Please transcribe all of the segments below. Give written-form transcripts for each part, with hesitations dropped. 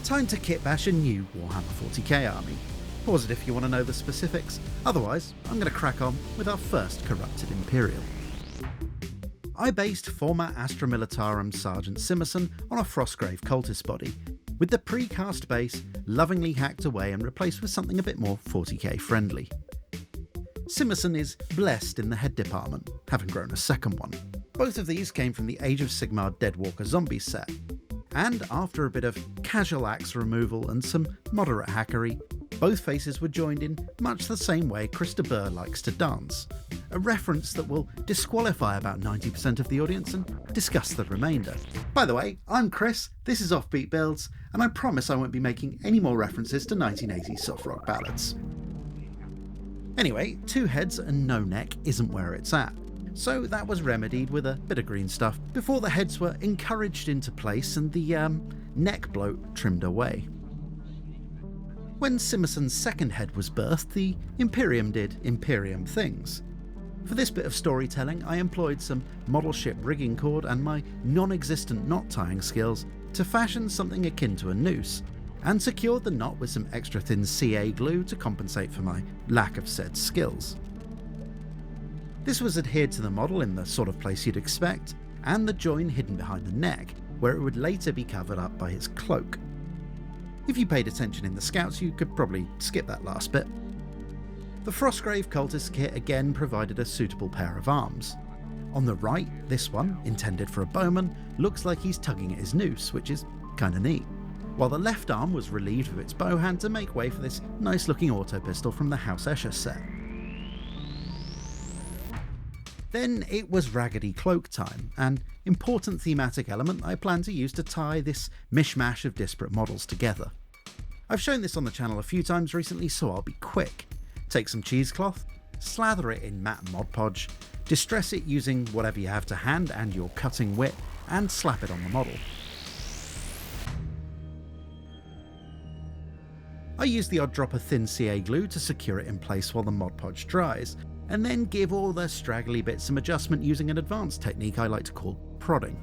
Time to kitbash a new Warhammer 40k army. Pause it if you want to know the specifics, otherwise I'm going to crack on with our first corrupted Imperial. I based former Astra Militarum Sergeant Simerson on a Frostgrave cultist body, with the precast base lovingly hacked away and replaced with something a bit more 40k friendly. Simerson is blessed in the head department, having grown a second one. Both of these came from the Age of Sigmar Deadwalker Zombie set, and after a bit of casual axe removal and some moderate hackery, both faces were joined in much the same way Krista Burr likes to dance, a reference that will disqualify about 90% of the audience and disgust the remainder. By the way, I'm Chris, this is Offbeat Builds, and I promise I won't be making any more references to 1980s soft rock ballads. Anyway, 2 heads and no neck isn't where it's at, so that was remedied with a bit of green stuff before the heads were encouraged into place and the neck bloat trimmed away. When Simerson's second head was birthed, the Imperium did Imperium things. For this bit of storytelling, I employed some model ship rigging cord and my non-existent knot tying skills to fashion something akin to a noose, and secured the knot with some extra thin CA glue to compensate for my lack of said skills. This was adhered to the model in the sort of place you'd expect, and the join hidden behind the neck, where it would later be covered up by his cloak. If you paid attention in the scouts, you could probably skip that last bit. The Frostgrave cultist kit again provided a suitable pair of arms. On the right, this one, intended for a bowman, looks like he's tugging at his noose, which is kinda neat, while the left arm was relieved of its bow hand to make way for this nice looking auto pistol from the House Escher set. Then it was Raggedy Cloak time, an important thematic element I plan to use to tie this mishmash of disparate models together. I've shown this on the channel a few times recently, so I'll be quick. Take some cheesecloth, slather it in matte Mod Podge, distress it using whatever you have to hand and your cutting wit, and slap it on the model. I use the odd drop of thin CA glue to secure it in place while the Mod Podge dries, and then give all the straggly bits some adjustment using an advanced technique I like to call prodding.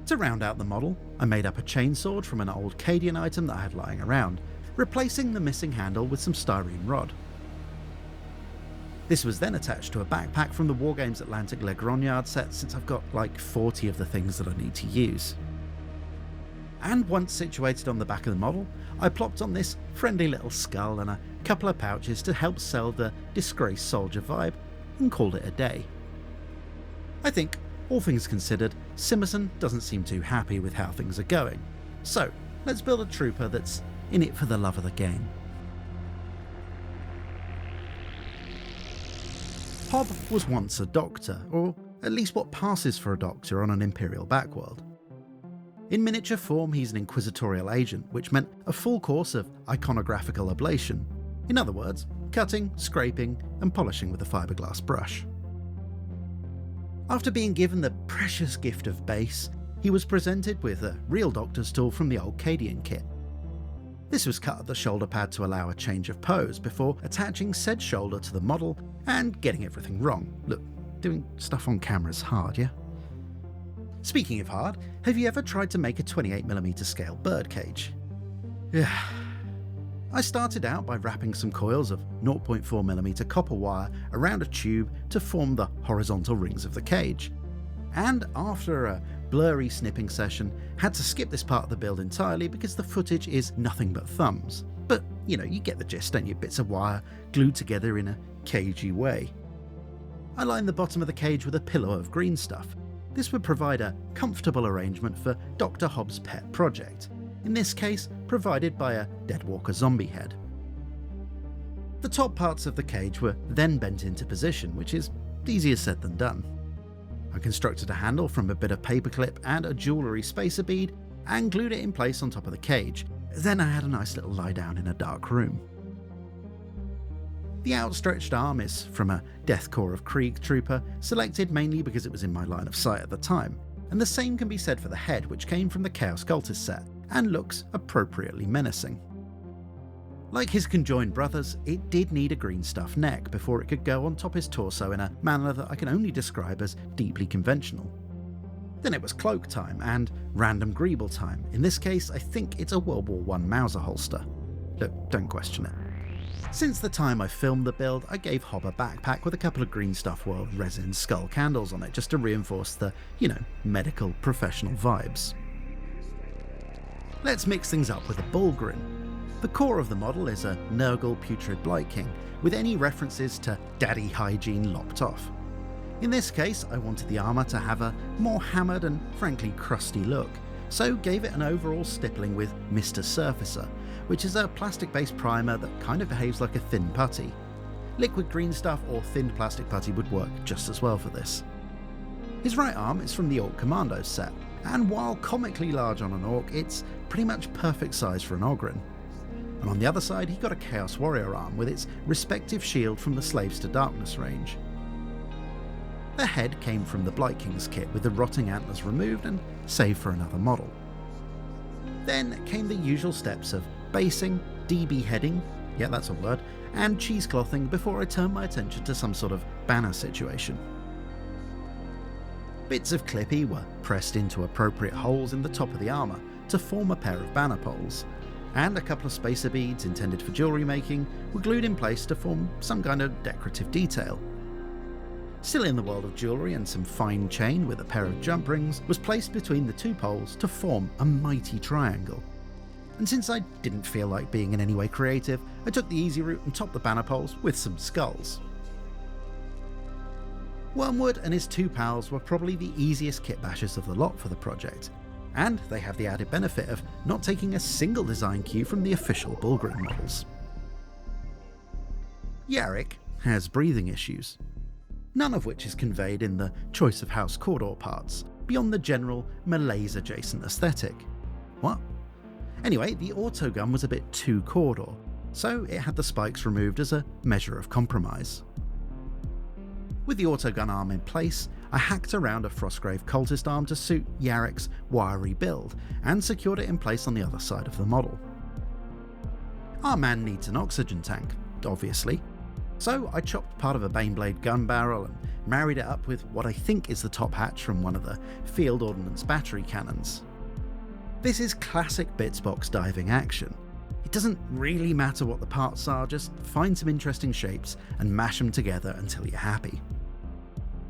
To round out the model, I made up a chainsword from an old Cadian item that I had lying around, replacing the missing handle with some styrene rod. This was then attached to a backpack from the Wargames Atlantic Le Grognard set, since I've got like 40 of the things that I need to use. And once situated on the back of the model, I plopped on this friendly little skull and a couple of pouches to help sell the disgraced soldier vibe, and called it a day. I think, all things considered, Simerson doesn't seem too happy with how things are going, so let's build a trooper that's in it for the love of the game. Hob was once a doctor, or at least what passes for a doctor on an Imperial backworld. In miniature form, he's an inquisitorial agent, which meant a full course of iconographical ablation. In other words, cutting, scraping, and polishing with a fiberglass brush. After being given the precious gift of base, he was presented with a real doctor's tool from the old Cadian kit. This was cut at the shoulder pad to allow a change of pose before attaching said shoulder to the model and getting everything wrong. Look, doing stuff on camera is hard, yeah? Speaking of hard, have you ever tried to make a 28mm scale birdcage? Yeah. I started out by wrapping some coils of 0.4mm copper wire around a tube to form the horizontal rings of the cage, and after a blurry snipping session, had to skip this part of the build entirely because the footage is nothing but thumbs. But, you know, you get the gist, don't you? Bits of wire glued together in a cagey way. I lined the bottom of the cage with a pillow of green stuff. This would provide a comfortable arrangement for Dr. Hobbs' pet project, in this case provided by a Deadwalker zombie head. The top parts of the cage were then bent into position, which is easier said than done. I constructed a handle from a bit of paperclip and a jewellery spacer bead and glued it in place on top of the cage. Then I had a nice little lie down in a dark room. The outstretched arm is from a Deathcore of Krieg trooper, selected mainly because it was in my line of sight at the time, and the same can be said for the head, which came from the Chaos Cultist set, and looks appropriately menacing. Like his conjoined brothers, it did need a green stuff neck before it could go on top his torso in a manner that I can only describe as deeply conventional. Then it was cloak time and random greeble time. In this case, I think it's a World War I Mauser holster. Look, don't question it. Since the time I filmed the build, I gave Hob a backpack with a couple of Green Stuff World resin skull candles on it just to reinforce the, medical professional vibes. Let's mix things up with a Bullgrin. The core of the model is a Nurgle Putrid Blight King, with any references to daddy hygiene lopped off. In this case, I wanted the armour to have a more hammered and frankly crusty look, so gave it an overall stippling with Mr. Surfacer, which is a plastic-based primer that kind of behaves like a thin putty. Liquid green stuff or thinned plastic putty would work just as well for this. His right arm is from the Orc Commando set, and while comically large on an Orc, it's pretty much perfect size for an Ogryn. And on the other side, he got a Chaos Warrior arm with its respective shield from the Slaves to Darkness range. The head came from the Blight King's kit with the rotting antlers removed and saved for another model. Then came the usual steps of basing, DB heading, yeah that's a word, and cheeseclothing before I turned my attention to some sort of banner situation. Bits of Clippy were pressed into appropriate holes in the top of the armour to form a pair of banner poles, and a couple of spacer beads intended for jewellery making were glued in place to form some kind of decorative detail. Still in the world of jewellery, and some fine chain with a pair of jump rings was placed between the two poles to form a mighty triangle. And since I didn't feel like being in any way creative, I took the easy route and topped the banner poles with some skulls. Wormwood and his two pals were probably the easiest kitbashers of the lot for the project, and they have the added benefit of not taking a single design cue from the official Bullgrin models. Yarrick has breathing issues, none of which is conveyed in the choice of House Cawdor parts, beyond the general malaise-adjacent aesthetic. What? Anyway, the autogun was a bit too Cawdor, so it had the spikes removed as a measure of compromise. With the autogun arm in place, I hacked around a Frostgrave cultist arm to suit Yarrick's wiry build, and secured it in place on the other side of the model. Our man needs an oxygen tank, obviously, so I chopped part of a Baneblade gun barrel and married it up with what I think is the top hatch from one of the field ordnance battery cannons. This is classic Bitsbox diving action. It doesn't really matter what the parts are, just find some interesting shapes and mash them together until you're happy.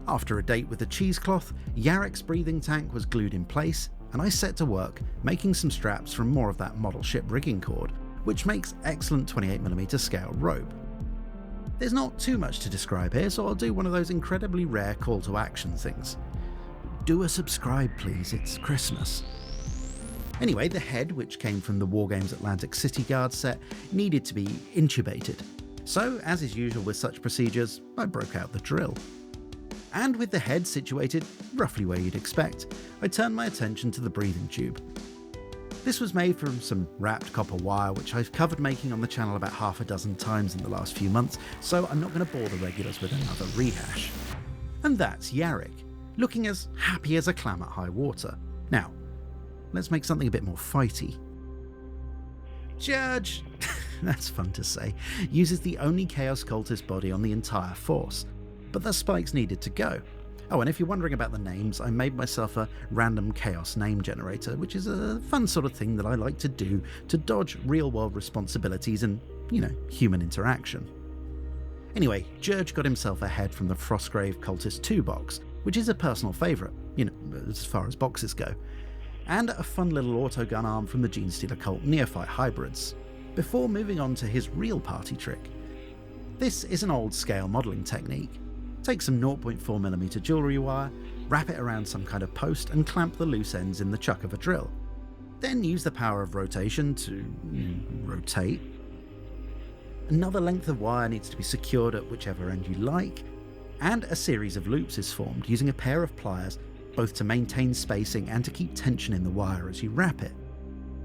After a date with the cheesecloth, Yarrick's breathing tank was glued in place, and I set to work making some straps from more of that model ship rigging cord, which makes excellent 28mm scale rope. There's not too much to describe here, so I'll do one of those incredibly rare call to action things. Do a subscribe please, it's Christmas. Anyway, the head, which came from the Wargames Atlantic City Guard set, needed to be intubated. So, as is usual with such procedures, I broke out the drill. And with the head situated roughly where you'd expect, I turned my attention to the breathing tube. This was made from some wrapped copper wire, which I've covered making on the channel about half a dozen times in the last few months, so I'm not going to bore the regulars with another rehash. And that's Yarrick, looking as happy as a clam at high water. Now, let's make something a bit more fighty. Judge, that's fun to say, uses the only Chaos Cultist body on the entire force, but the spikes needed to go. Oh, and if you're wondering about the names, I made myself a random chaos name generator, which is a fun sort of thing that I like to do to dodge real-world responsibilities and, human interaction. Anyway, Jurge got himself a head from the Frostgrave Cultist 2 box, which is a personal favourite, as far as boxes go, and a fun little autogun arm from the Genestealer Cult Neophyte Hybrids, before moving on to his real party trick. This is an old-scale modelling technique. Take some 0.4mm jewellery wire, wrap it around some kind of post and clamp the loose ends in the chuck of a drill. Then use the power of rotation to rotate. Another length of wire needs to be secured at whichever end you like, and a series of loops is formed using a pair of pliers both to maintain spacing and to keep tension in the wire as you wrap it.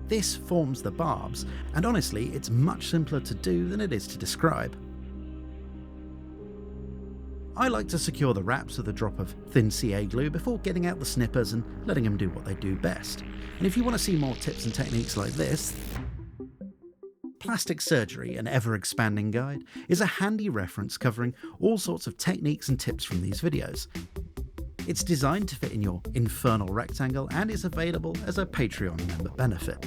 This forms the barbs, and honestly it's much simpler to do than it is to describe. I like to secure the wraps with a drop of thin CA glue before getting out the snippers and letting them do what they do best. And if you want to see more tips and techniques like this, Plastic Surgery, an ever-expanding guide, is a handy reference covering all sorts of techniques and tips from these videos. It's designed to fit in your infernal rectangle and is available as a Patreon member benefit.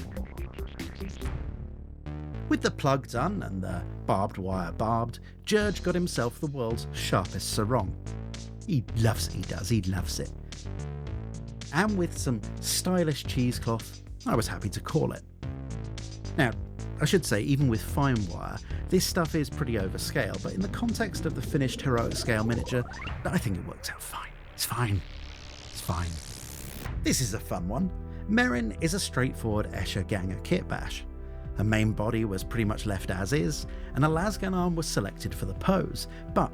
With the plug done and the barbed wire barbed, Jurge got himself the world's sharpest sarong. He loves it, he does, he loves it. And with some stylish cheesecloth, I was happy to call it. Now, I should say, even with fine wire, this stuff is pretty overscale, but in the context of the finished heroic scale miniature, I think it works out fine. It's fine. It's fine. This is a fun one. Merrin is a straightforward Escher Ganger Kitbash. Her main body was pretty much left as is, and a lasgun arm was selected for the pose, but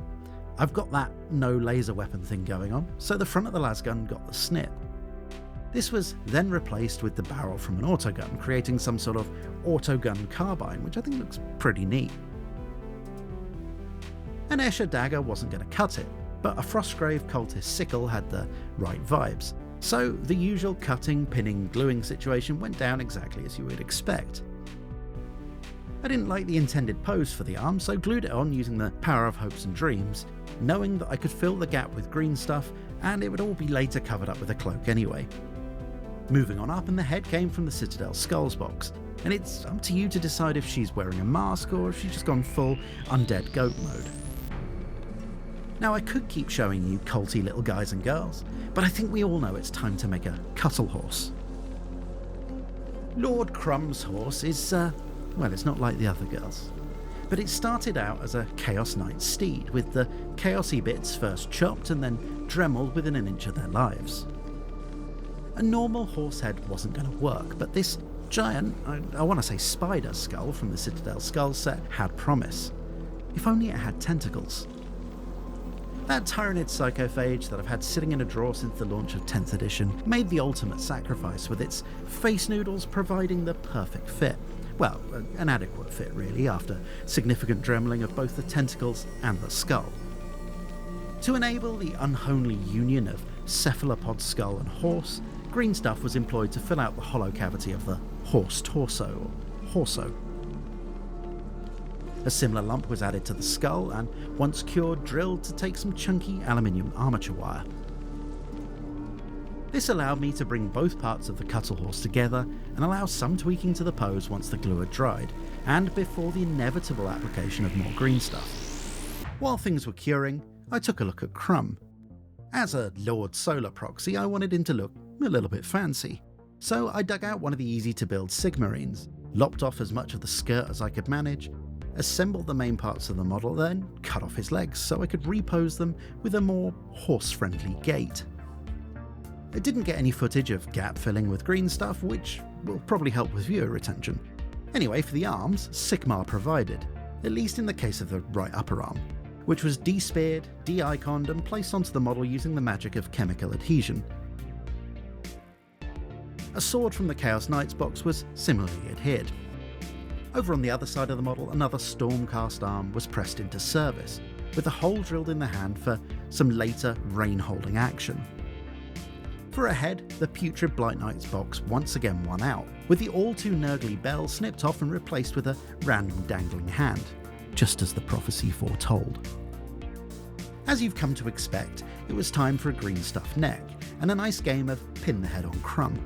I've got that no laser weapon thing going on, so the front of the lasgun got the snip. This was then replaced with the barrel from an autogun, creating some sort of autogun carbine, which I think looks pretty neat. An Escher dagger wasn't going to cut it, but a Frostgrave cultist sickle had the right vibes, so the usual cutting, pinning, gluing situation went down exactly as you would expect. I didn't like the intended pose for the arm, so glued it on using the power of hopes and dreams, knowing that I could fill the gap with green stuff and it would all be later covered up with a cloak anyway. Moving on up, and the head came from the Citadel Skulls box, and it's up to you to decide if she's wearing a mask or if she's just gone full undead goat mode. Now I could keep showing you culty little guys and girls, but I think we all know it's time to make a cuttle horse. Lord Crumb's horse is, well, it's not like the other girls, but it started out as a Chaos Knight steed, with the chaosy bits first chopped and then dremeled within an inch of their lives. A normal horse head wasn't going to work, but this giant, I want to say spider skull from the Citadel Skull set had promise. If only it had tentacles. That Tyranid Psychophage that I've had sitting in a drawer since the launch of 10th edition made the ultimate sacrifice, with its face noodles providing the perfect fit. Well, an adequate fit really, after significant dremeling of both the tentacles and the skull. To enable the unholy union of cephalopod skull and horse, green stuff was employed to fill out the hollow cavity of the horse torso, or horso. A similar lump was added to the skull and, once cured, drilled to take some chunky aluminium armature wire. This allowed me to bring both parts of the cuttle horse together and allow some tweaking to the pose once the glue had dried, and before the inevitable application of more green stuff. While things were curing, I took a look at Crumb. As a Lord Solar proxy, I wanted him to look a little bit fancy, so I dug out one of the easy-to-build Sigmarines, lopped off as much of the skirt as I could manage, assembled the main parts of the model, then cut off his legs so I could repose them with a more horse-friendly gait. I didn't get any footage of gap filling with green stuff, which will probably help with viewer retention. Anyway, for the arms, Sigmar provided, at least in the case of the right upper arm, which was de-speared, de-iconed and placed onto the model using the magic of chemical adhesion. A sword from the Chaos Knights box was similarly adhered. Over on the other side of the model, another Stormcast arm was pressed into service, with a hole drilled in the hand for some later rain-holding action. For a head, the putrid Blight Knights box once again won out, with the all-too-nurgly bell snipped off and replaced with a random dangling hand, just as the prophecy foretold. As you've come to expect, it was time for a green stuff neck, and a nice game of pin the head on Crumb.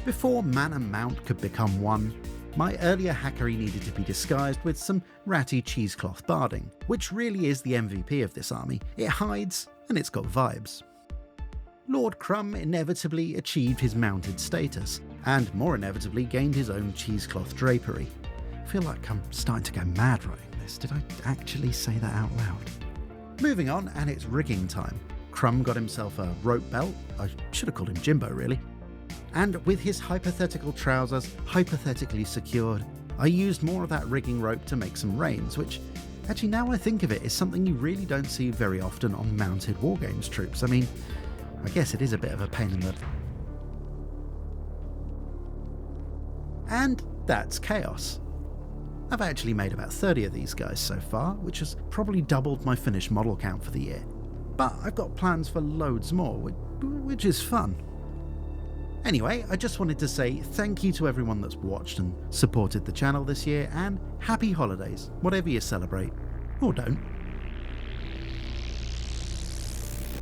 Before man and mount could become one, my earlier hackery needed to be disguised with some ratty cheesecloth barding, which really is the MVP of this army. It hides, and it's got vibes. Lord Crumb inevitably achieved his mounted status, and more inevitably gained his own cheesecloth drapery. I feel like I'm starting to go mad writing this. Did I actually say that out loud? Moving on, and it's rigging time. Crumb got himself a rope belt. I should have called him Jimbo, really. And with his hypothetical trousers hypothetically secured, I used more of that rigging rope to make some reins, which, actually now I think of it, is something you really don't see very often on mounted Wargames troops. I mean, I guess it is a bit of a pain in the... And that's Chaos. I've actually made about 30 of these guys so far, which has probably doubled my finished model count for the year. But I've got plans for loads more, which is fun. Anyway, I just wanted to say thank you to everyone that's watched and supported the channel this year, and happy holidays, whatever you celebrate, or don't.